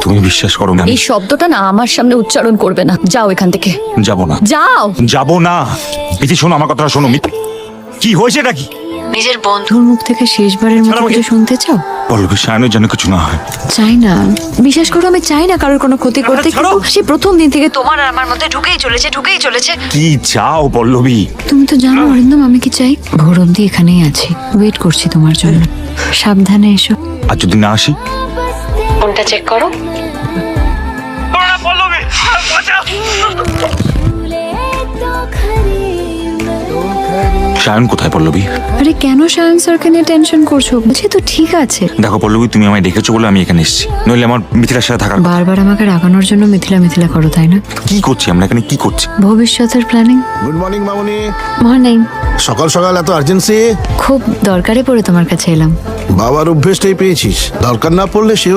তুমি বিশ্বাস করো না, এই শব্দটা না আমার সামনে উচ্চারণ করবে না। যাও এখান থেকে, যাবো না, যাও। যাবো না। প্রীতি শোনো আমার কথাটা শোনো। কি হয়েছে এটা কি? নিজের বন্ধুর মুখ থেকে শেষবারের মতো কিছু শুনতে চাও? পল্লবী সায়নের যেন কিছু না হয়। চাই না, বিশ্বাস করো আমি চাই না কারোর কোনো ক্ষতি করতে, কিন্তু সে প্রথম দিন থেকে তোমার আর আমার মধ্যে ঢুকেই চলেছে। কি চাও পল্লবী? তুমি তো জানো অরিন্দম আমি কি চাই। ভোর অব্দি এখানেই আছি, ওয়েট করছি তোমার জন্য। সাবধানে এসো। আর যদি না আসি? ফোনটা চেক করো। সায়ন কোথায় পল্লবী? আরে কেন সায়ন স্যারকে নিয়ে টেনশন করছো? বলছি তো ঠিক আছে। দেখো পল্লবী, তুমি আমায় ডেকেছো বলে আমি এখানে এসেছি, নইলে আমার মিথিলার সাথে থাকার। বারবার আমাকে রাগানোর জন্য মিথিলা করো, তাই না? কি করছি আমরা এখানে, কি করছি? ভবিষ্যতের প্ল্যানিং। গুড মর্নিং মামুনি। মর্নিং। সকাল সকাল এত আর্জেন্সি? খুব দরকারে পড়ে তোমার কাছে এলাম। বাবার অভ্যেসটাই পেয়েছিস, দরকার না পড়লে সে